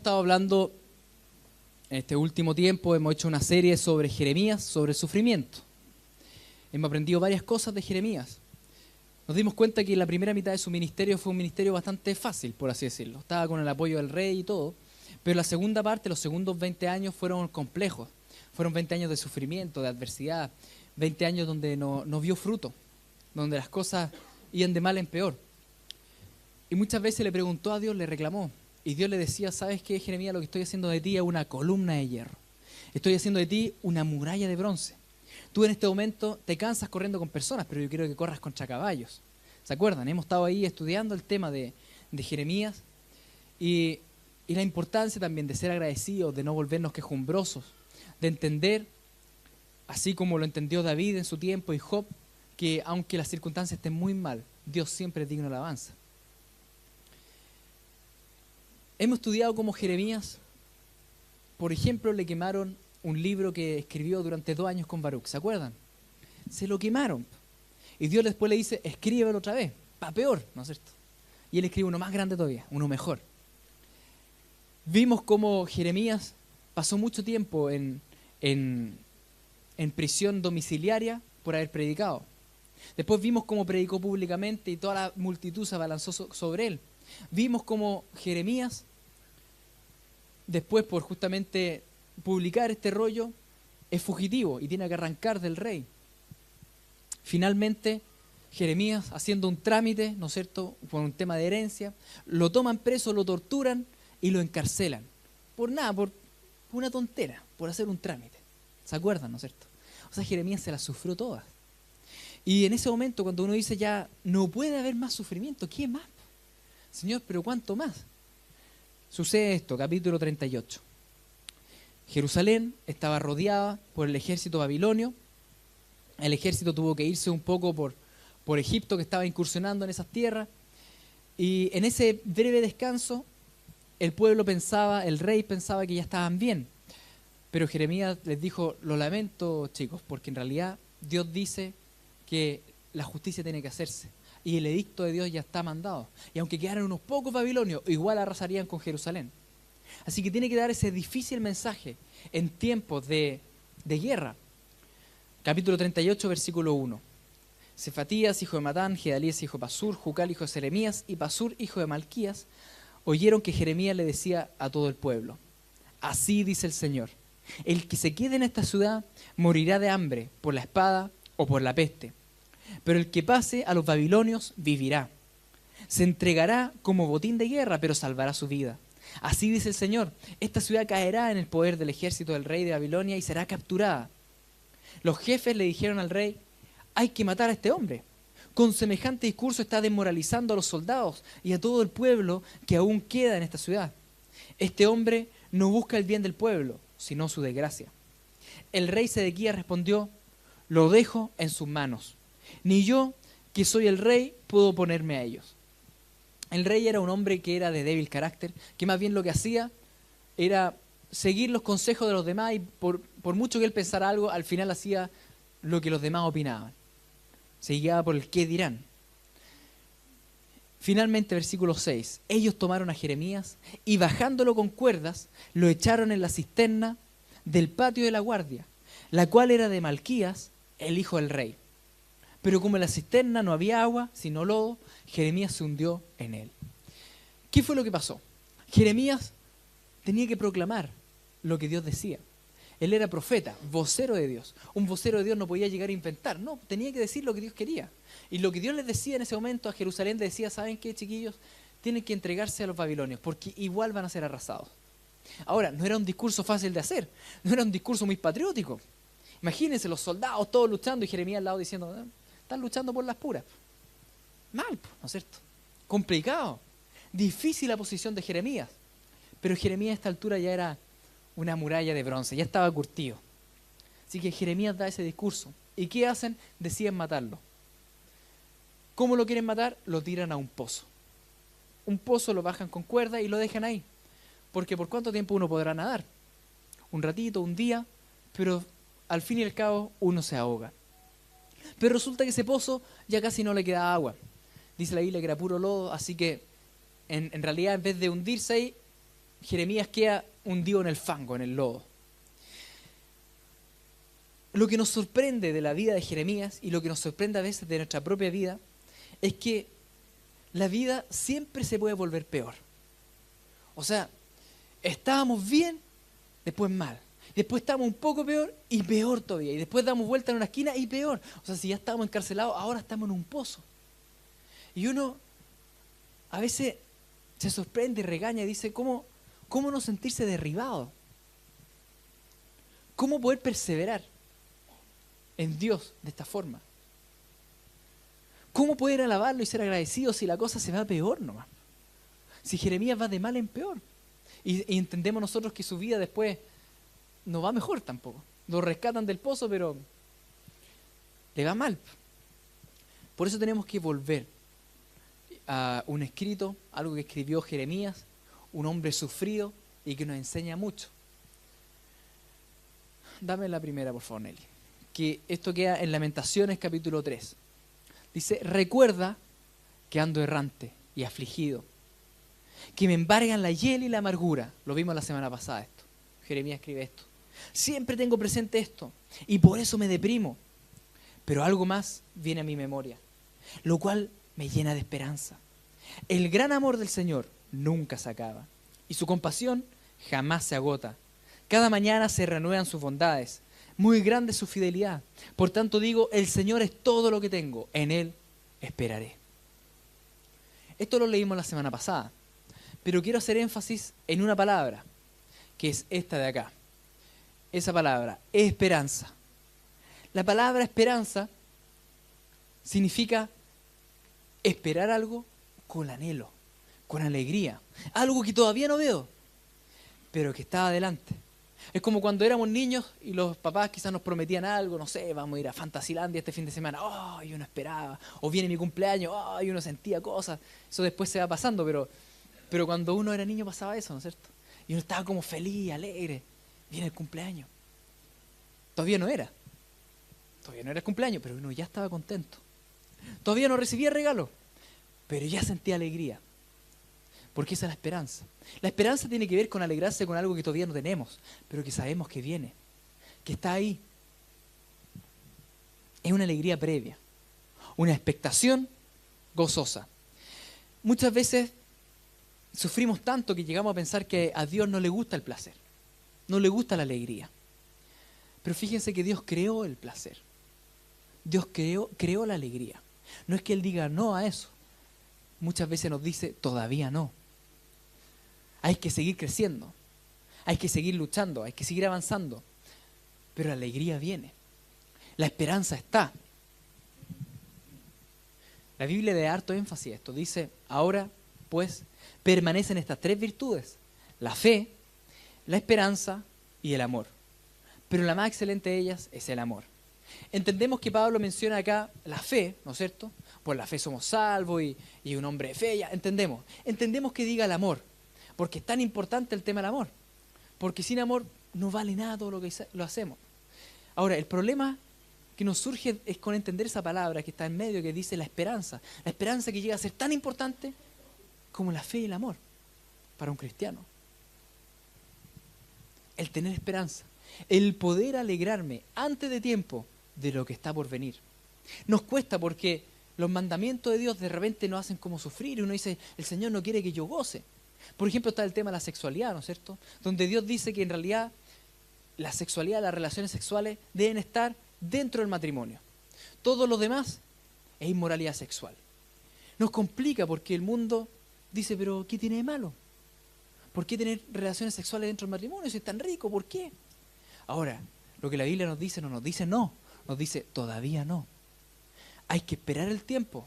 estado hablando en este último tiempo, hemos hecho una serie sobre Jeremías, sobre el sufrimiento. Hemos aprendido varias cosas de Jeremías. Nos dimos cuenta que la primera mitad de su ministerio fue un ministerio bastante fácil, por así decirlo. Estaba con el apoyo del rey y todo, pero la segunda parte, los segundos 20 años fueron complejos. Fueron 20 años de sufrimiento, de adversidad, 20 años donde no vio fruto, donde las cosas iban de mal en peor. Y muchas veces le preguntó a Dios, le reclamó. Y Dios le decía, ¿sabes qué, Jeremías? Lo que estoy haciendo de ti es una columna de hierro. Estoy haciendo de ti una muralla de bronce. Tú en este momento te cansas corriendo con personas, pero yo quiero que corras contra caballos. ¿Se acuerdan? Hemos estado ahí estudiando el tema de Jeremías y la importancia también de ser agradecidos, de no volvernos quejumbrosos, de entender, así como lo entendió David en su tiempo y Job, que aunque las circunstancias estén muy mal, Dios siempre es digno de alabanza. Hemos estudiado cómo Jeremías, por ejemplo, le quemaron un libro que escribió durante 2 años con Baruch, ¿se acuerdan? Se lo quemaron. Y Dios después le dice, escríbelo otra vez, para peor, ¿no es cierto? Y él escribe uno más grande todavía, uno mejor. Vimos cómo Jeremías pasó mucho tiempo en prisión domiciliaria por haber predicado. Después vimos cómo predicó públicamente y toda la multitud se abalanzó sobre él. Vimos cómo Jeremías, después por justamente publicar este rollo, es fugitivo y tiene que arrancar del rey. Finalmente, Jeremías, haciendo un trámite, ¿no es cierto?, por un tema de herencia, lo toman preso, lo torturan y lo encarcelan. Por nada, por una tontera, por hacer un trámite. ¿Se acuerdan, no es cierto? O sea, Jeremías se las sufrió todas. Y en ese momento, cuando uno dice ya, no puede haber más sufrimiento, ¿qué más? Señor, ¿pero cuánto más? Sucede esto, capítulo 38. Jerusalén estaba rodeada por el ejército babilonio. El ejército tuvo que irse un poco por Egipto, que estaba incursionando en esas tierras. Y en ese breve descanso, el pueblo pensaba, el rey pensaba que ya estaban bien. Pero Jeremías les dijo, lo lamento, chicos, porque en realidad Dios dice que la justicia tiene que hacerse. Y el edicto de Dios ya está mandado. Y aunque quedaran unos pocos babilonios, igual arrasarían con Jerusalén. Así que tiene que dar ese difícil mensaje en tiempos de guerra. Capítulo 38, versículo 1. Cefatías, hijo de Matán, Gedalías, hijo de Pasur, Jucal, hijo de Jeremías, y Pasur, hijo de Malquías, oyeron que Jeremías le decía a todo el pueblo, así dice el Señor, el que se quede en esta ciudad morirá de hambre, por la espada o por la peste. Pero el que pase a los babilonios vivirá. Se entregará como botín de guerra, pero salvará su vida. Así dice el Señor, esta ciudad caerá en el poder del ejército del rey de Babilonia y será capturada. Los jefes le dijeron al rey, hay que matar a este hombre. Con semejante discurso está desmoralizando a los soldados y a todo el pueblo que aún queda en esta ciudad. Este hombre no busca el bien del pueblo, sino su desgracia. El rey Sedequías respondió, lo dejo en sus manos. Ni yo, que soy el rey, puedo oponerme a ellos. El rey era un hombre que era de débil carácter, que más bien lo que hacía era seguir los consejos de los demás y por mucho que él pensara algo, al final hacía lo que los demás opinaban. Se guiaba por el qué dirán. Finalmente, versículo 6, ellos tomaron a Jeremías y bajándolo con cuerdas, lo echaron en la cisterna del patio de la guardia, la cual era de Malquías, el hijo del rey. Pero como en la cisterna no había agua, sino lodo, Jeremías se hundió en él. ¿Qué fue lo que pasó? Jeremías tenía que proclamar lo que Dios decía. Él era profeta, vocero de Dios. Un vocero de Dios no podía llegar a inventar, no, tenía que decir lo que Dios quería. Y lo que Dios les decía en ese momento a Jerusalén, le decía, ¿saben qué, chiquillos? Tienen que entregarse a los babilonios, porque igual van a ser arrasados. Ahora, no era un discurso fácil de hacer, no era un discurso muy patriótico. Imagínense los soldados todos luchando y Jeremías al lado diciendo, están luchando por las puras. Mal, ¿no es cierto? Complicado, difícil la posición de Jeremías. Pero Jeremías a esta altura ya era una muralla de bronce, ya estaba curtido. Así que Jeremías da ese discurso. ¿Y qué hacen? Deciden matarlo. ¿Cómo lo quieren matar? Lo tiran a un pozo. Un pozo lo bajan con cuerda y lo dejan ahí. Porque ¿por cuánto tiempo uno podrá nadar? Un ratito, un día, pero al fin y al cabo uno se ahoga. Pero resulta que ese pozo ya casi no le queda agua. Dice la Biblia que era puro lodo, así que en realidad en vez de hundirse ahí, Jeremías queda hundido en el fango, en el lodo. Lo que nos sorprende de la vida de Jeremías y lo que nos sorprende a veces de nuestra propia vida es que la vida siempre se puede volver peor. O sea, estábamos bien, después mal. Después estábamos un poco peor y peor todavía. Y después damos vuelta en una esquina y peor. O sea, si ya estábamos encarcelados, ahora estamos en un pozo. Y uno a veces se sorprende y regaña y dice, ¿cómo no sentirse derribado? ¿Cómo poder perseverar en Dios de esta forma? ¿Cómo poder alabarlo y ser agradecido si la cosa se va peor nomás? Si Jeremías va de mal en peor. Y entendemos nosotros que su vida después no va mejor tampoco. Lo rescatan del pozo, pero le va mal. Por eso tenemos que volver a un escrito, algo que escribió Jeremías, un hombre sufrido y que nos enseña mucho. Dame la primera, por favor, Nelly. Que esto queda en Lamentaciones capítulo 3. Dice, recuerda que ando errante y afligido, que me embargan la hiel y la amargura. Lo vimos la semana pasada esto. Jeremías escribe esto. Siempre tengo presente esto y por eso me deprimo. Pero algo más viene a mi memoria, lo cual me llena de esperanza. El gran amor del Señor nunca se acaba y su compasión jamás se agota. Cada mañana se renuevan sus bondades. Muy grande es su fidelidad. Por tanto digo, el Señor es todo lo que tengo. En Él esperaré. Esto lo leímos la semana pasada. Pero quiero hacer énfasis en una palabra, que es esta de acá. Esa palabra, esperanza. La palabra esperanza significa esperar algo con anhelo, con alegría. Algo que todavía no veo, pero que está adelante. Es como cuando éramos niños y los papás quizás nos prometían algo, no sé, vamos a ir a Fantasilandia este fin de semana, oh, y uno esperaba, o viene mi cumpleaños, oh, y uno sentía cosas, eso después se va pasando, pero cuando uno era niño pasaba eso, ¿no es cierto? Y uno estaba como feliz, alegre, viene el cumpleaños. Todavía no era el cumpleaños, pero uno ya estaba contento. Todavía no recibía regalo, pero ya sentía alegría. Porque esa es la esperanza. La esperanza tiene que ver con alegrarse con algo que todavía no tenemos, pero que sabemos que viene, que está ahí. Es una alegría previa, una expectación gozosa. Muchas veces sufrimos tanto que llegamos a pensar que a Dios no le gusta el placer, no le gusta la alegría. Pero fíjense que Dios creó el placer. Dios creó la alegría. No es que Él diga no a eso. Muchas veces nos dice todavía no. Hay que seguir creciendo, hay que seguir luchando, hay que seguir avanzando. Pero la alegría viene, la esperanza está. La Biblia da harto énfasis a esto. Dice, ahora pues permanecen estas tres virtudes, la fe, la esperanza y el amor. Pero la más excelente de ellas es el amor. Entendemos que Pablo menciona acá la fe, ¿no es cierto? Por la fe somos salvos y un hombre de fe, ya entendemos. Entendemos que diga el amor. Porque es tan importante el tema del amor. Porque sin amor no vale nada todo lo que lo hacemos. Ahora, el problema que nos surge es con entender esa palabra que está en medio, que dice la esperanza. La esperanza que llega a ser tan importante como la fe y el amor para un cristiano. El tener esperanza. El poder alegrarme antes de tiempo de lo que está por venir. Nos cuesta porque los mandamientos de Dios de repente nos hacen como sufrir. Y uno dice, el Señor no quiere que yo goce. Por ejemplo, está el tema de la sexualidad, ¿no es cierto? Donde Dios dice que en realidad la sexualidad, las relaciones sexuales deben estar dentro del matrimonio. Todo lo demás es inmoralidad sexual. Nos complica porque el mundo dice, pero ¿qué tiene de malo? ¿Por qué tener relaciones sexuales dentro del matrimonio si es tan rico? ¿Por qué? Ahora, lo que la Biblia nos dice no nos dice no, nos dice todavía no. Hay que esperar el tiempo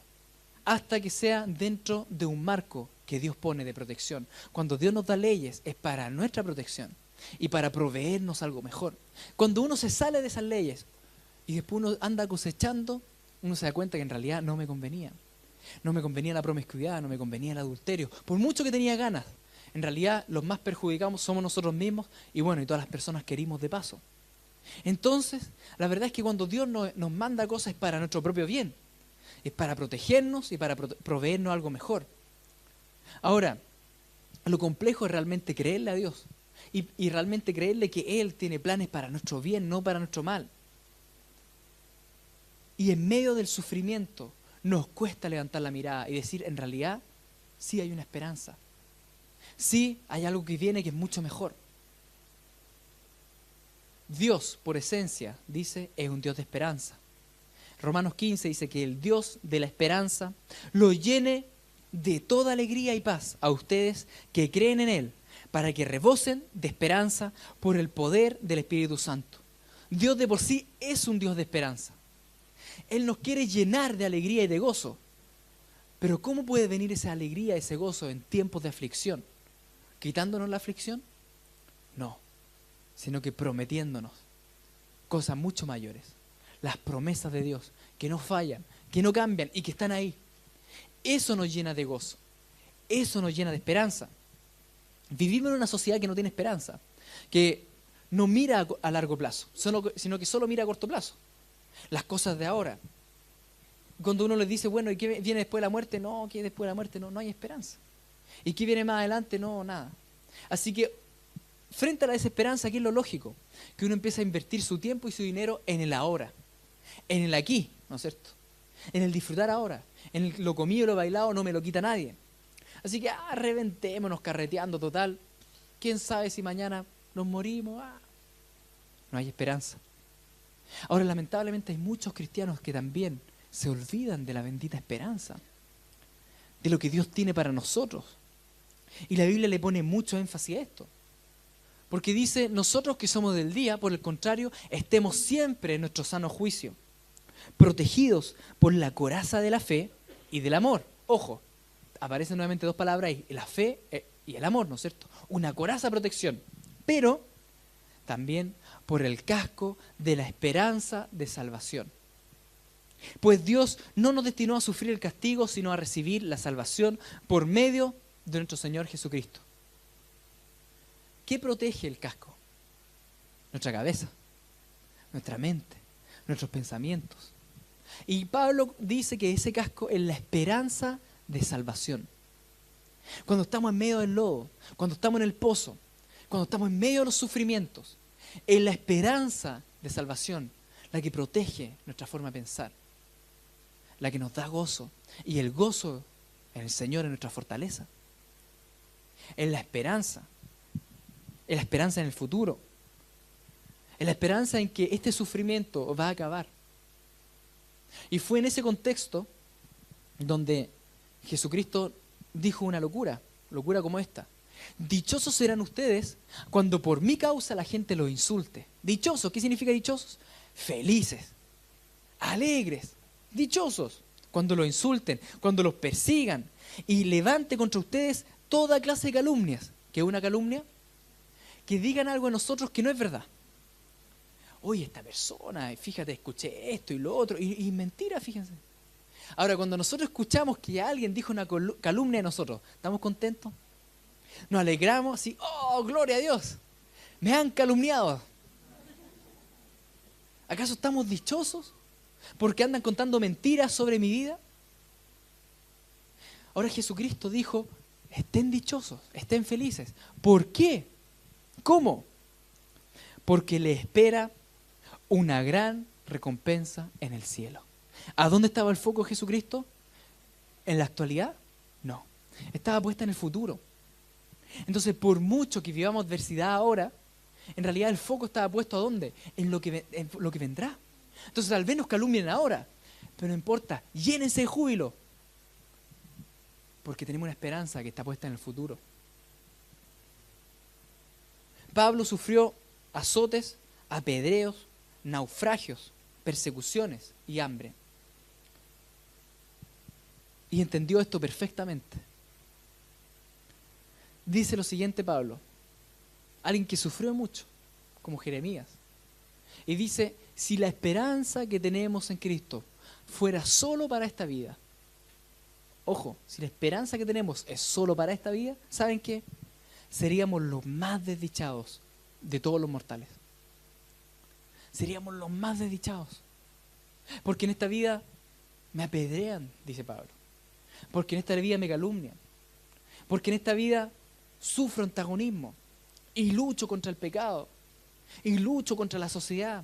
hasta que sea dentro de un marco que Dios pone de protección. Cuando Dios nos da leyes es para nuestra protección y para proveernos algo mejor. Cuando uno se sale de esas leyes y después uno anda cosechando, uno se da cuenta que en realidad no me convenía. No me convenía la promiscuidad, no me convenía el adulterio. Por mucho que tenía ganas, en realidad los más perjudicados somos nosotros mismos y bueno, y todas las personas que herimos de paso. Entonces, la verdad es que cuando Dios nos manda cosas es para nuestro propio bien. Es para protegernos y para proveernos algo mejor. Ahora, Lo complejo es realmente creerle a Dios y realmente creerle que Él tiene planes para nuestro bien, no para nuestro mal. Y en medio del sufrimiento nos cuesta levantar la mirada y decir, en realidad, sí hay una esperanza. Sí hay algo que viene que es mucho mejor. Dios, por esencia, dice, es un Dios de esperanza. Romanos 15 dice que el Dios de la esperanza lo llene de toda alegría y paz a ustedes que creen en Él, para que rebosen de esperanza por el poder del Espíritu Santo. Dios de por sí es un Dios de esperanza. Él nos quiere llenar de alegría y de gozo. Pero ¿cómo puede venir esa alegría, ese gozo en tiempos de aflicción? ¿Quitándonos la aflicción? No, sino que prometiéndonos cosas mucho mayores. Las promesas de Dios, que no fallan, que no cambian y que están ahí. Eso nos llena de gozo. Eso nos llena de esperanza. Vivimos en una sociedad que no tiene esperanza, que no mira a largo plazo, sino que solo mira a corto plazo. Las cosas de ahora. Cuando uno les dice, bueno, ¿y qué viene después de la muerte? No, ¿qué después de la muerte? No, no hay esperanza. ¿Y qué viene más adelante? No, nada. Así que, frente a la desesperanza, ¿qué es lo lógico? Que uno empieza a invertir su tiempo y su dinero en el ahora, en el aquí, ¿no es cierto? En el disfrutar ahora, en el lo comido y lo bailado no me lo quita nadie. Así que, reventémonos carreteando total. ¿Quién sabe si mañana nos morimos? No hay esperanza. Ahora, lamentablemente, hay muchos cristianos que también se olvidan de la bendita esperanza, de lo que Dios tiene para nosotros. Y la Biblia le pone mucho énfasis a esto. Porque dice, nosotros que somos del día, por el contrario, estemos siempre en nuestro sano juicio, protegidos por la coraza de la fe y del amor. Ojo, aparecen nuevamente dos palabras ahí, la fe y el amor, ¿no es cierto? Una coraza de protección, pero también por el casco de la esperanza de salvación. Pues Dios no nos destinó a sufrir el castigo, sino a recibir la salvación por medio de nuestro Señor Jesucristo. ¿Qué protege el casco? Nuestra cabeza, nuestra mente, nuestros pensamientos. Y Pablo dice que ese casco es la esperanza de salvación. Cuando estamos en medio del lodo, cuando estamos en el pozo, cuando estamos en medio de los sufrimientos, es la esperanza de salvación la que protege nuestra forma de pensar, la que nos da gozo. Y el gozo en el Señor es nuestra fortaleza. Es la esperanza en el futuro, es la esperanza en que este sufrimiento va a acabar. Y fue en ese contexto donde Jesucristo dijo una locura como esta: dichosos serán ustedes cuando por mi causa la gente los insulte. Dichosos, ¿qué significa dichosos? Felices, alegres, dichosos cuando los insulten, cuando los persigan y levante contra ustedes toda clase de calumnias. ¿Qué es una calumnia? Que digan algo de nosotros que no es verdad. Oye, esta persona, fíjate, escuché esto y lo otro, y mentira, fíjense. Ahora, cuando nosotros escuchamos que alguien dijo una calumnia de nosotros, ¿estamos contentos? Nos alegramos así, ¡oh, gloria a Dios! Me han calumniado. ¿Acaso estamos dichosos porque andan contando mentiras sobre mi vida? Ahora Jesucristo dijo, estén dichosos, estén felices. ¿Por qué? ¿Cómo? Porque le espera una gran recompensa en el cielo. ¿A dónde estaba el foco de Jesucristo? ¿En la actualidad? No. Estaba puesta en el futuro. Entonces, por mucho que vivamos adversidad ahora, en realidad el foco estaba puesto ¿a dónde? En lo que vendrá. Entonces, tal vez nos calumnien ahora, pero no importa, llénense de júbilo, porque tenemos una esperanza que está puesta en el futuro. Pablo sufrió azotes, apedreos, naufragios, persecuciones y hambre. Y entendió esto perfectamente. Dice lo siguiente Pablo, alguien que sufrió mucho, como Jeremías. Y dice, si la esperanza que tenemos en Cristo fuera solo para esta vida, ojo, si la esperanza que tenemos es solo para esta vida, ¿saben qué? Seríamos los más desdichados de todos los mortales. Seríamos los más desdichados. Porque en esta vida me apedrean, dice Pablo. Porque en esta vida me calumnian. Porque en esta vida sufro antagonismo y lucho contra el pecado y lucho contra la sociedad.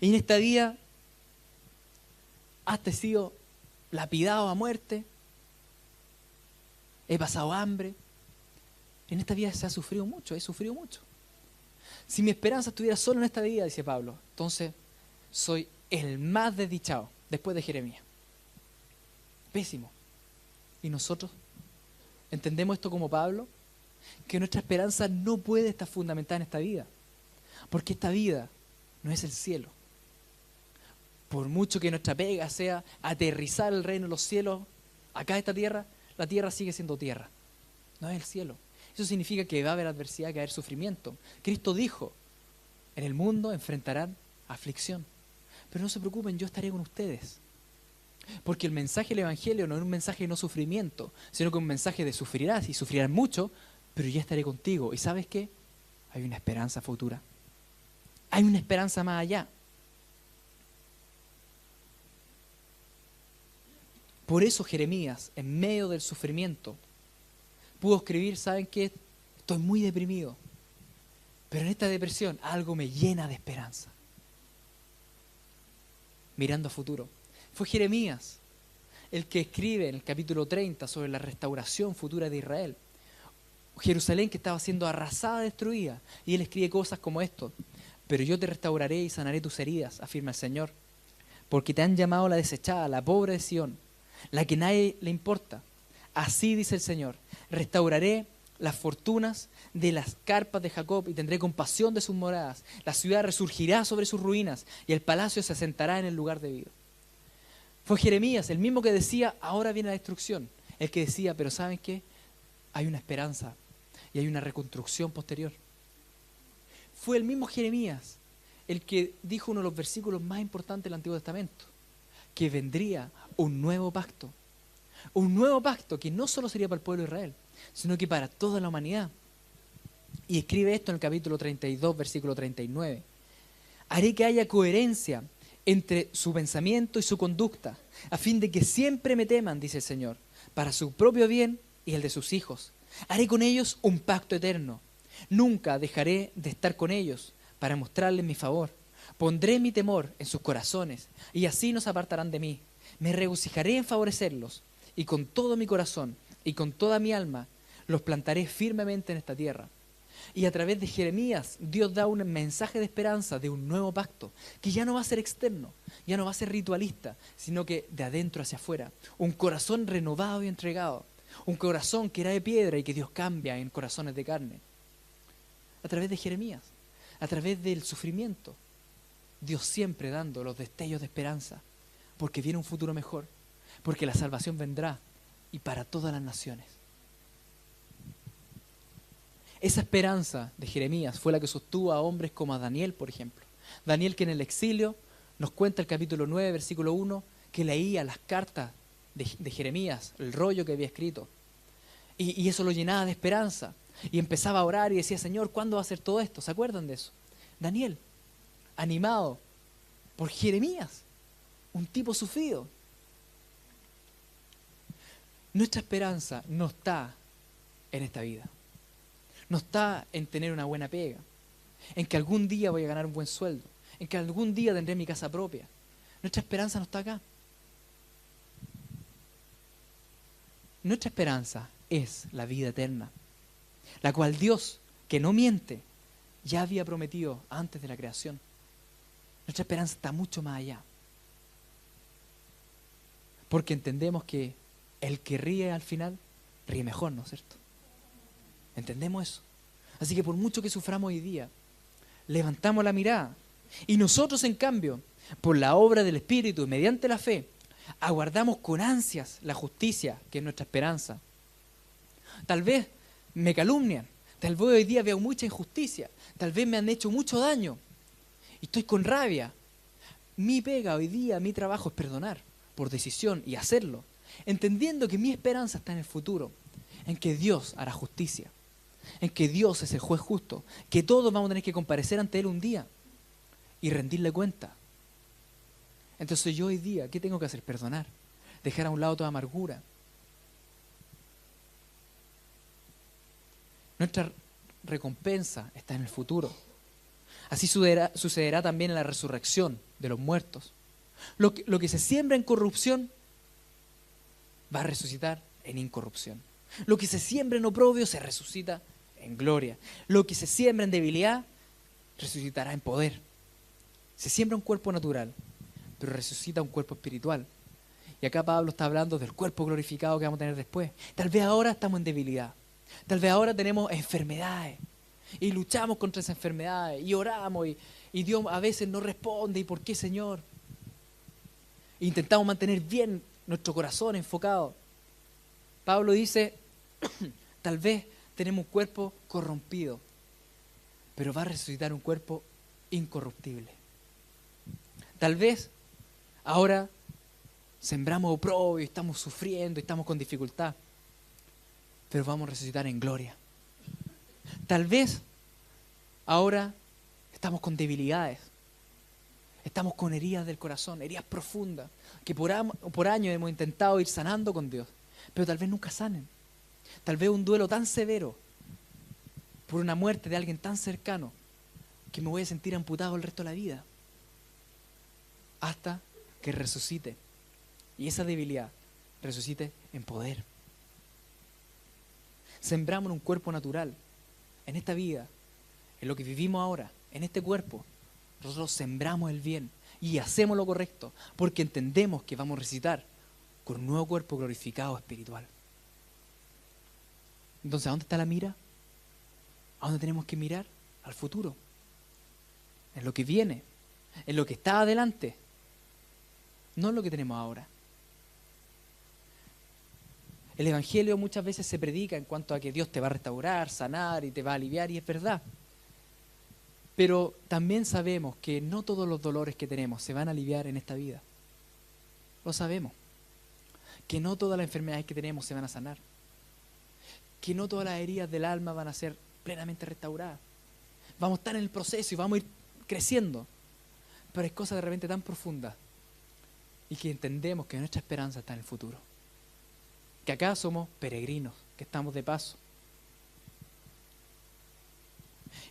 Y en esta vida has sido lapidado a muerte, he pasado hambre. En esta vida se ha sufrido mucho, he sufrido mucho. Si mi esperanza estuviera solo en esta vida, dice Pablo, entonces soy el más desdichado después de Jeremías. Pésimo. ¿Y nosotros entendemos esto como Pablo? Que nuestra esperanza no puede estar fundamentada en esta vida, porque esta vida no es el cielo. Por mucho que nuestra pega sea aterrizar el reino de los cielos acá en esta tierra, la tierra sigue siendo tierra, no es el cielo. Eso significa que va a haber adversidad, que va a haber sufrimiento. Cristo dijo, en el mundo enfrentarán aflicción, pero no se preocupen, yo estaré con ustedes. Porque el mensaje del Evangelio no es un mensaje de no sufrimiento, sino que es un mensaje de sufrirás y sufrirás mucho, pero ya estaré contigo. ¿Y sabes qué? Hay una esperanza futura. Hay una esperanza más allá. Por eso Jeremías, en medio del sufrimiento, pudo escribir, ¿saben qué? Estoy muy deprimido, pero en esta depresión algo me llena de esperanza. Mirando a futuro. Fue Jeremías el que escribe en el capítulo 30 sobre la restauración futura de Israel. Jerusalén que estaba siendo arrasada, destruida. Y él escribe cosas como esto. Pero yo te restauraré y sanaré tus heridas, afirma el Señor. Porque te han llamado la desechada, la pobre de Sión, la que nadie le importa. Así dice el Señor, restauraré las fortunas de las carpas de Jacob y tendré compasión de sus moradas. La ciudad resurgirá sobre sus ruinas y el palacio se asentará en el lugar debido. Fue Jeremías, el mismo que decía, ahora viene la destrucción. El que decía, pero ¿saben qué? Hay una esperanza y hay una reconstrucción posterior. Fue el mismo Jeremías el que dijo uno de los versículos más importantes del Antiguo Testamento, que vendría un nuevo pacto. Un nuevo pacto que no solo sería para el pueblo de Israel, sino que para toda la humanidad. Y escribe esto en el capítulo 32, versículo 39. Haré que haya coherencia entre su pensamiento y su conducta, a fin de que siempre me teman, dice el Señor, para su propio bien y el de sus hijos. Haré con ellos un pacto eterno. Nunca dejaré de estar con ellos para mostrarles mi favor. Pondré mi temor en sus corazones y así no se apartarán de mí. Me regocijaré en favorecerlos y con todo mi corazón y con toda mi alma los plantaré firmemente en esta tierra. Y a través de Jeremías, Dios da un mensaje de esperanza de un nuevo pacto, que ya no va a ser externo, ya no va a ser ritualista, sino que de adentro hacia afuera. Un corazón renovado y entregado, un corazón que era de piedra y que Dios cambia en corazones de carne. A través de Jeremías, a través del sufrimiento, Dios siempre dando los destellos de esperanza, porque viene un futuro mejor, porque la salvación vendrá y para todas las naciones. Esa esperanza de Jeremías fue la que sostuvo a hombres como a Daniel, por ejemplo. Daniel, que en el exilio nos cuenta el capítulo 9, versículo 1, que leía las cartas de Jeremías, el rollo que había escrito. Y eso lo llenaba de esperanza. Y empezaba a orar y decía, Señor, ¿cuándo va a ser todo esto? ¿Se acuerdan de eso? Daniel, animado por Jeremías, un tipo sufrido. Nuestra esperanza no está en esta vida. No está en tener una buena pega, en que algún día voy a ganar un buen sueldo, en que algún día tendré mi casa propia. Nuestra esperanza no está acá. Nuestra esperanza es la vida eterna, la cual Dios, que no miente, ya había prometido antes de la creación. Nuestra esperanza está mucho más allá. Porque entendemos que el que ríe al final, ríe mejor, ¿no es cierto? ¿Entendemos eso? Así que por mucho que suframos hoy día, levantamos la mirada. Y nosotros, en cambio, por la obra del Espíritu y mediante la fe, aguardamos con ansias la justicia, que es nuestra esperanza. Tal vez me calumnian, tal vez hoy día veo mucha injusticia, tal vez me han hecho mucho daño y estoy con rabia. Mi pega hoy día, mi trabajo es perdonar por decisión y hacerlo, entendiendo que mi esperanza está en el futuro, en que Dios hará justicia, en que Dios es el juez justo, que todos vamos a tener que comparecer ante Él un día y rendirle cuenta. Entonces yo hoy día, ¿qué tengo que hacer? Perdonar, dejar a un lado toda amargura. Nuestra recompensa está en el futuro. Así sucederá también en la resurrección de los muertos. Lo que se siembra en corrupción va a resucitar en incorrupción. Lo que se siembra en oprobio se resucita en gloria. Lo que se siembra en debilidad resucitará en poder. Se siembra un cuerpo natural, pero resucita un cuerpo espiritual. Y acá Pablo está hablando del cuerpo glorificado que vamos a tener después. Tal vez ahora estamos en debilidad. Tal vez ahora tenemos enfermedades. Y luchamos contra esas enfermedades. Y oramos. Y Dios a veces no responde. ¿Y por qué, Señor? Intentamos mantener bien nuestro corazón enfocado. Pablo dice, tal vez tenemos un cuerpo corrompido, pero va a resucitar un cuerpo incorruptible. Tal vez ahora sembramos oprobio, estamos sufriendo, estamos con dificultad, pero vamos a resucitar en gloria. Tal vez ahora estamos con debilidades, estamos con heridas del corazón, heridas profundas, que por años hemos intentado ir sanando con Dios, pero tal vez nunca sanen. Tal vez un duelo tan severo por una muerte de alguien tan cercano que me voy a sentir amputado el resto de la vida hasta que resucite y esa debilidad resucite en poder. Sembramos en un cuerpo natural, en esta vida, en lo que vivimos ahora, en este cuerpo. Nosotros sembramos el bien y hacemos lo correcto porque entendemos que vamos a resucitar con un nuevo cuerpo glorificado espiritual. Entonces, ¿a dónde está la mira? ¿A dónde tenemos que mirar? Al futuro, en lo que viene, en lo que está adelante, no en lo que tenemos ahora. El Evangelio muchas veces se predica en cuanto a que Dios te va a restaurar, sanar y te va a aliviar, y es verdad. Pero también sabemos que no todos los dolores que tenemos se van a aliviar en esta vida. Lo sabemos. Que no todas las enfermedades que tenemos se van a sanar. Que no todas las heridas del alma van a ser plenamente restauradas. Vamos a estar en el proceso y vamos a ir creciendo. Pero hay cosas de repente tan profundas y que entendemos que nuestra esperanza está en el futuro. Que acá somos peregrinos, que estamos de paso.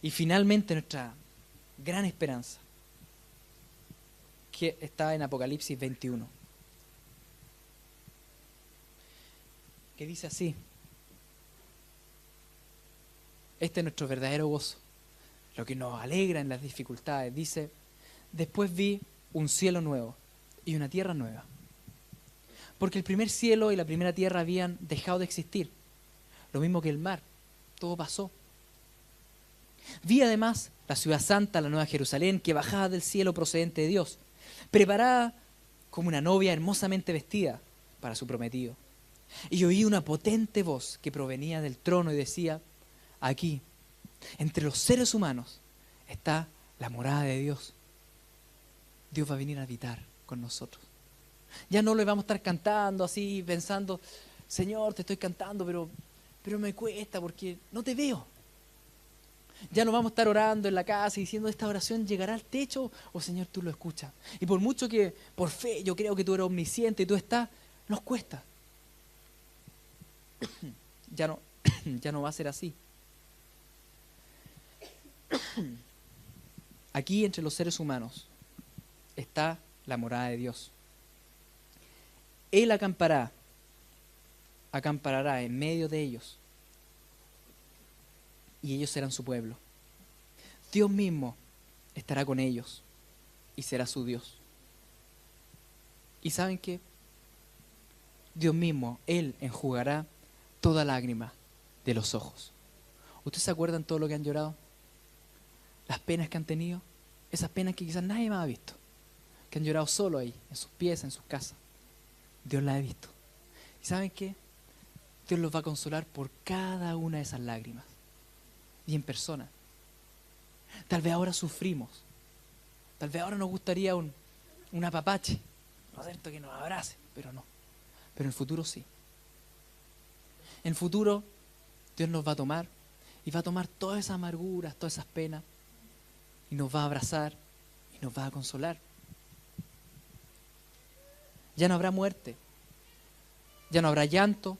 Y finalmente nuestra gran esperanza, que está en Apocalipsis 21, que dice así: este es nuestro verdadero gozo, lo que nos alegra en las dificultades. Dice, después vi un cielo nuevo y una tierra nueva, porque el primer cielo y la primera tierra habían dejado de existir, lo mismo que el mar, todo pasó. Vi además la ciudad santa, la nueva Jerusalén, que bajaba del cielo procedente de Dios, preparada como una novia hermosamente vestida para su prometido. Y oí una potente voz que provenía del trono y decía, aquí, entre los seres humanos, está la morada de Dios. Dios va a venir a habitar con nosotros. Ya no le vamos a estar cantando así, pensando, Señor, te estoy cantando, pero me cuesta porque no te veo. Ya no vamos a estar orando en la casa y diciendo, esta oración llegará al techo, o Señor, tú lo escuchas. Y por mucho que por fe yo creo que tú eres omnisciente y tú estás, nos cuesta. Ya no va a ser así. Aquí entre los seres humanos está la morada de Dios. Él acampará en medio de ellos y ellos serán su pueblo. Dios mismo estará con ellos y será su Dios. ¿Y saben qué? Dios mismo, Él enjugará toda lágrima de los ojos. ¿Ustedes se acuerdan todo lo que han llorado? Las penas que han tenido, esas penas que quizás nadie más ha visto, que han llorado solo ahí, en sus pies, en sus casas. Dios las ha visto. ¿Y saben qué? Dios los va a consolar por cada una de esas lágrimas. Y en persona. Tal vez ahora sufrimos. Tal vez ahora nos gustaría un apapache, ¿no es cierto? Que nos abrace, pero no. Pero en el futuro sí. En el futuro Dios nos va a tomar y va a tomar todas esas amarguras, todas esas penas y nos va a abrazar y nos va a consolar. Ya no habrá muerte, ya no habrá llanto,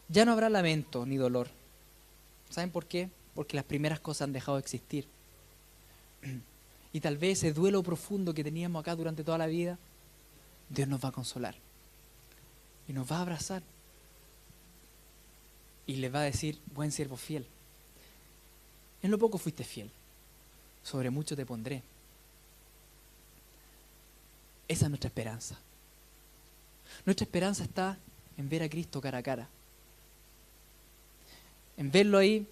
ya no habrá lamento ni dolor. ¿Saben por qué? Porque las primeras cosas han dejado de existir. Y tal vez ese duelo profundo que teníamos acá durante toda la vida, Dios nos va a consolar. Y nos va a abrazar. Y les va a decir, buen siervo fiel. En lo poco fuiste fiel. Sobre mucho te pondré. Esa es nuestra esperanza. Nuestra esperanza está en ver a Cristo cara a cara. En verlo ahí,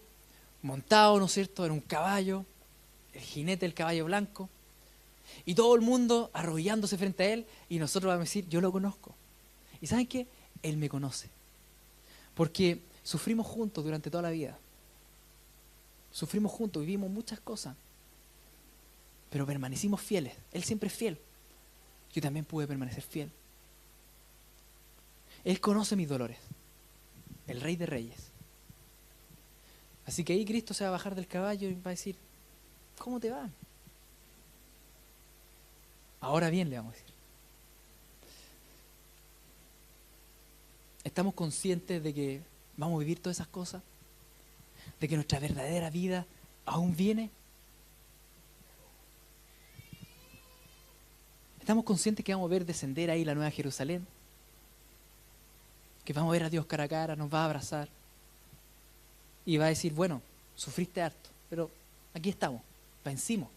montado, ¿no es cierto?, en un caballo, el jinete del caballo blanco, y todo el mundo arrodillándose frente a él, y nosotros vamos a decir, yo lo conozco. ¿Y saben qué? Él me conoce. Porque sufrimos juntos durante toda la vida. Sufrimos juntos, vivimos muchas cosas. Pero permanecimos fieles. Él siempre es fiel. Yo también pude permanecer fiel. Él conoce mis dolores. El Rey de Reyes. Así que ahí Cristo se va a bajar del caballo y va a decir, ¿cómo te va? Ahora bien, le vamos a decir. ¿Estamos conscientes de que vamos a vivir todas esas cosas? ¿De que nuestra verdadera vida aún viene? ¿Estamos conscientes que vamos a ver descender ahí la Nueva Jerusalén? Que vamos a ver a Dios cara a cara, nos va a abrazar y va a decir, bueno, sufriste harto, pero aquí estamos, vencimos.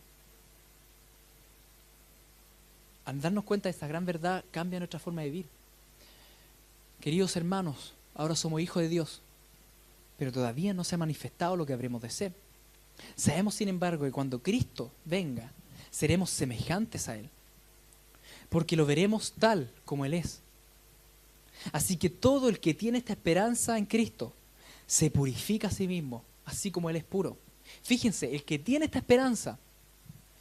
Al darnos cuenta de esta gran verdad, cambia nuestra forma de vivir. Queridos hermanos, ahora somos hijos de Dios, pero todavía no se ha manifestado lo que habremos de ser. Sabemos, sin embargo, que cuando Cristo venga, seremos semejantes a Él, porque lo veremos tal como Él es. Así que todo el que tiene esta esperanza en Cristo se purifica a sí mismo, así como Él es puro. Fíjense, el que tiene esta esperanza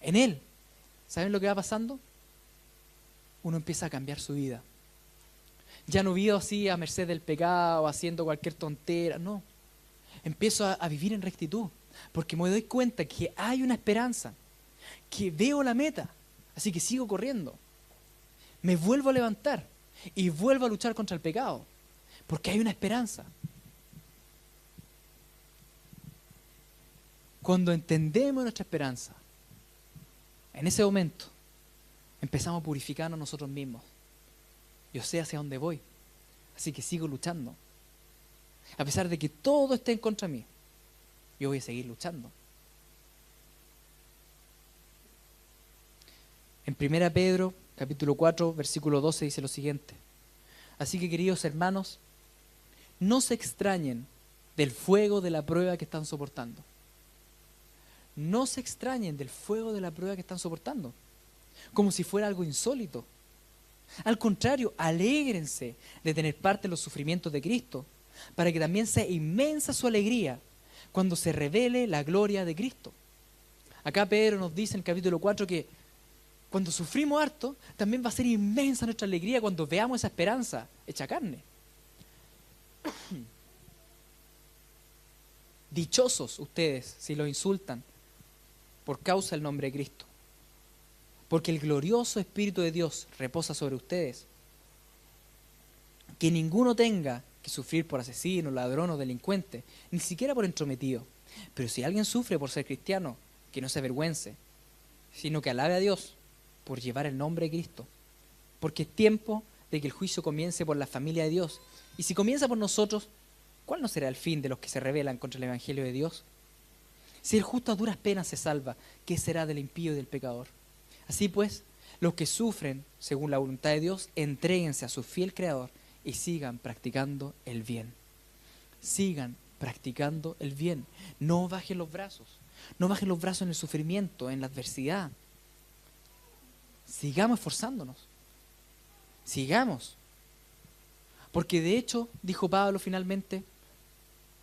en Él, ¿saben lo que va pasando? Uno empieza a cambiar su vida. Ya no vivo así a merced del pecado, haciendo cualquier tontera, no. Empiezo a vivir en rectitud, porque me doy cuenta que hay una esperanza, que veo la meta, así que sigo corriendo. Me vuelvo a levantar y vuelvo a luchar contra el pecado, porque hay una esperanza. Cuando entendemos nuestra esperanza, en ese momento empezamos a purificarnos nosotros mismos. Yo sé hacia dónde voy, así que sigo luchando. A pesar de que todo esté en contra de mí, yo voy a seguir luchando. En 1 Pedro, capítulo 4, versículo 12 dice lo siguiente. Así que, queridos hermanos, no se extrañen del fuego de la prueba que están soportando. No se extrañen del fuego de la prueba que están soportando, como si fuera algo insólito. Al contrario, alégrense de tener parte en los sufrimientos de Cristo, para que también sea inmensa su alegría cuando se revele la gloria de Cristo. Acá Pedro nos dice en el capítulo 4 que cuando sufrimos harto, también va a ser inmensa nuestra alegría cuando veamos esa esperanza hecha carne. Dichosos ustedes si los insultan por causa del nombre de Cristo, porque el glorioso Espíritu de Dios reposa sobre ustedes. Que ninguno tenga que sufrir por asesino, ladrón o delincuente, ni siquiera por entrometido. Pero si alguien sufre por ser cristiano, que no se avergüence, sino que alabe a Dios por llevar el nombre de Cristo. Porque es tiempo de que el juicio comience por la familia de Dios. Y si comienza por nosotros, ¿cuál no será el fin de los que se rebelan contra el Evangelio de Dios? Si el justo a duras penas se salva, ¿qué será del impío y del pecador? Así pues, los que sufren según la voluntad de Dios, entréguense a su fiel Creador y sigan practicando el bien. Sigan practicando el bien. No bajen los brazos. No bajen los brazos en el sufrimiento, en la adversidad. Sigamos esforzándonos. Sigamos. Porque de hecho, dijo Pablo finalmente,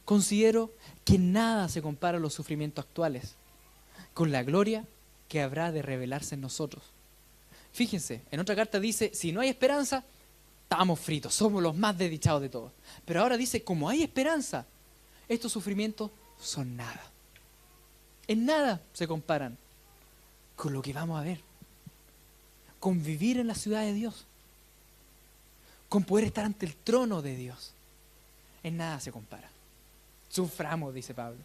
considero que nada se compara a los sufrimientos actuales con la gloria que habrá de revelarse en nosotros. Fíjense, en otra carta dice, si no hay esperanza, estamos fritos, somos los más desdichados de todos. Pero ahora dice, como hay esperanza, estos sufrimientos son nada. En nada se comparan con lo que vamos a ver. Con vivir en la ciudad de Dios. Con poder estar ante el trono de Dios. En nada se compara. Suframos, dice Pablo.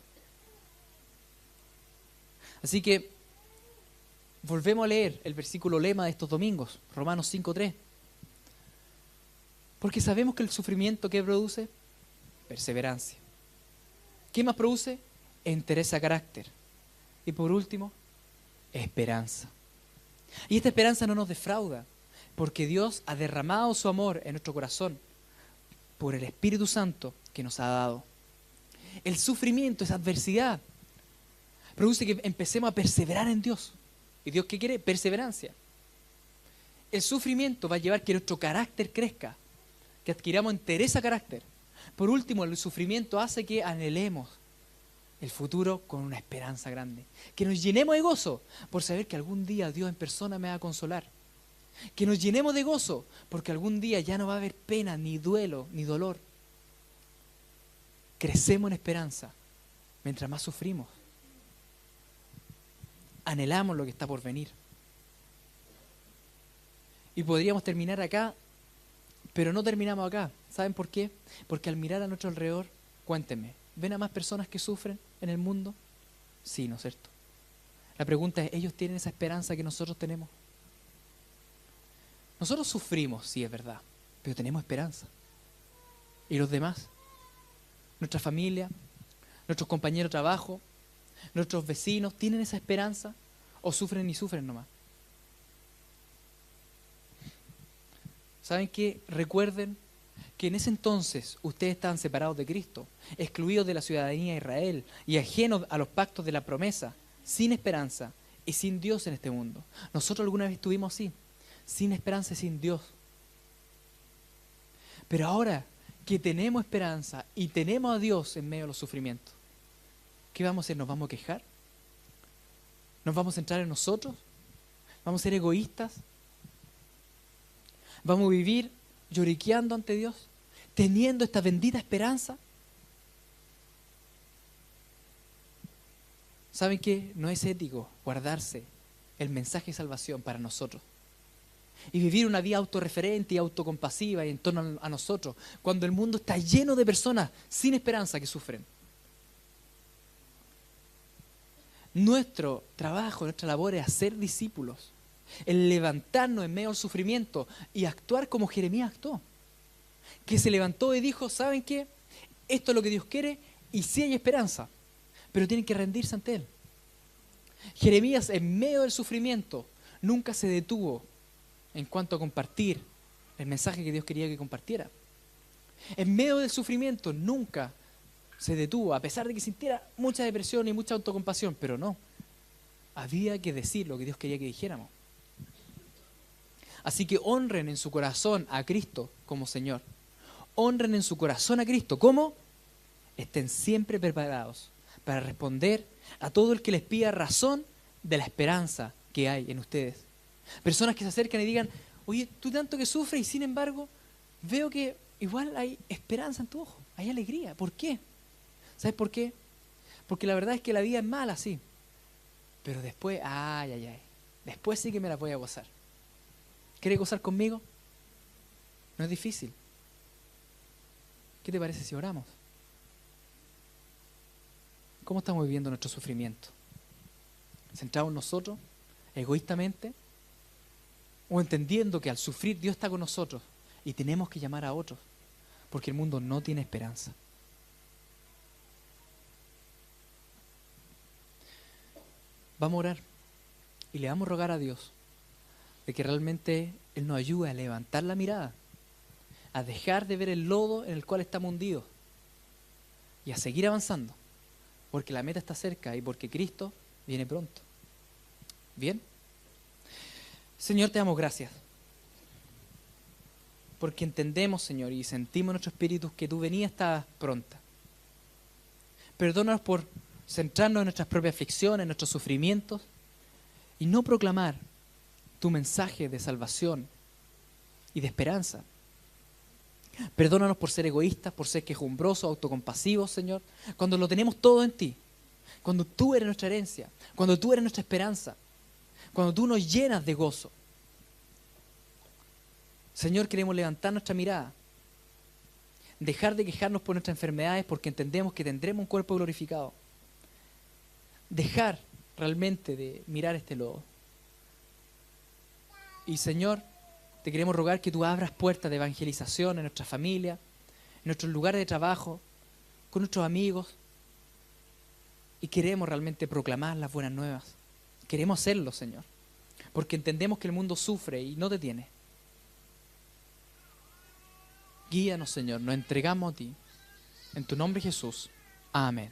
Así que volvemos a leer el versículo lema de estos domingos, Romanos 5:3. Porque sabemos que el sufrimiento, ¿qué produce? Perseverancia. ¿Qué más produce? Entereza, carácter. Y por último, esperanza. Y esta esperanza no nos defrauda, porque Dios ha derramado su amor en nuestro corazón por el Espíritu Santo que nos ha dado. El sufrimiento, esa adversidad, produce que empecemos a perseverar en Dios. ¿Y Dios qué quiere? Perseverancia. El sufrimiento va a llevar que nuestro carácter crezca, que adquiramos entereza, carácter. Por último, el sufrimiento hace que anhelemos el futuro con una esperanza grande. Que nos llenemos de gozo por saber que algún día Dios en persona me va a consolar. Que nos llenemos de gozo porque algún día ya no va a haber pena, ni duelo, ni dolor. Crecemos en esperanza mientras más sufrimos. Anhelamos lo que está por venir. Y podríamos terminar acá, pero no terminamos acá. ¿Saben por qué? Porque al mirar a nuestro alrededor, cuéntenme, ¿ven a más personas que sufren en el mundo? Sí, ¿no es cierto? La pregunta es, ¿ellos tienen esa esperanza que nosotros tenemos? Nosotros sufrimos, sí es verdad, pero tenemos esperanza. ¿Y los demás? Nuestra familia, nuestros compañeros de trabajo, nuestros vecinos, ¿tienen esa esperanza? ¿O sufren y sufren nomás? ¿Saben qué? Recuerden que en ese entonces ustedes estaban separados de Cristo, excluidos de la ciudadanía de Israel y ajenos a los pactos de la promesa, sin esperanza y sin Dios en este mundo. Nosotros alguna vez estuvimos así, sin esperanza y sin Dios. Pero ahora que tenemos esperanza y tenemos a Dios en medio de los sufrimientos, ¿qué vamos a hacer? ¿Nos vamos a quejar? ¿Nos vamos a centrar en nosotros? ¿Vamos a ser egoístas? ¿Vamos a vivir lloriqueando ante Dios, teniendo esta bendita esperanza? ¿Saben qué? No es ético guardarse el mensaje de salvación para nosotros y vivir una vida autorreferente y autocompasiva y en torno a nosotros, cuando el mundo está lleno de personas sin esperanza que sufren. Nuestro trabajo, nuestra labor es hacer discípulos, el levantarnos en medio del sufrimiento y actuar como Jeremías actuó, que se levantó y dijo, ¿saben qué? Esto es lo que Dios quiere y sí hay esperanza, pero tienen que rendirse ante Él. Jeremías en medio del sufrimiento nunca se detuvo en cuanto a compartir el mensaje que Dios quería que compartiera. En medio del sufrimiento nunca se detuvo, a pesar de que sintiera mucha depresión y mucha autocompasión, pero no, había que decir lo que Dios quería que dijéramos. Así que honren en su corazón a Cristo como Señor. Honren en su corazón a Cristo. ¿Cómo? Estén siempre preparados para responder a todo el que les pida razón de la esperanza que hay en ustedes. Personas que se acercan y digan, oye, tú tanto que sufres y sin embargo veo que igual hay esperanza en tu ojo, hay alegría. ¿Por qué? ¿Sabes por qué? Porque la verdad es que la vida es mala, sí. Pero después, después sí que me la voy a gozar. ¿Quieres gozar conmigo? No es difícil. ¿Qué te parece si oramos? ¿Cómo estamos viviendo nuestro sufrimiento? ¿Centrados en nosotros, egoístamente? ¿O entendiendo que al sufrir Dios está con nosotros y tenemos que llamar a otros? Porque el mundo no tiene esperanza. Vamos a orar y le vamos a rogar a Dios de que realmente Él nos ayude a levantar la mirada, a dejar de ver el lodo en el cual estamos hundidos y a seguir avanzando, porque la meta está cerca y porque Cristo viene pronto. ¿Bien? Señor, te damos gracias, porque entendemos, Señor, y sentimos en nuestro espíritu que tu venida está pronta. Perdónanos por centrarnos en nuestras propias aflicciones, en nuestros sufrimientos, y no proclamar tu mensaje de salvación y de esperanza. Perdónanos por ser egoístas, por ser quejumbrosos, autocompasivos, Señor, cuando lo tenemos todo en ti, cuando tú eres nuestra herencia, cuando tú eres nuestra esperanza, cuando tú nos llenas de gozo. Señor, queremos levantar nuestra mirada, Dejar de quejarnos por nuestras enfermedades porque entendemos que tendremos un cuerpo glorificado. Dejar realmente de mirar este lodo. Y Señor, te queremos rogar que tú abras puertas de evangelización en nuestra familia, en nuestros lugares de trabajo, con nuestros amigos. Y queremos realmente proclamar las buenas nuevas. Queremos hacerlo, Señor, porque entendemos que el mundo sufre y no te tiene. Guíanos, Señor, nos entregamos a ti. En tu nombre, Jesús. Amén.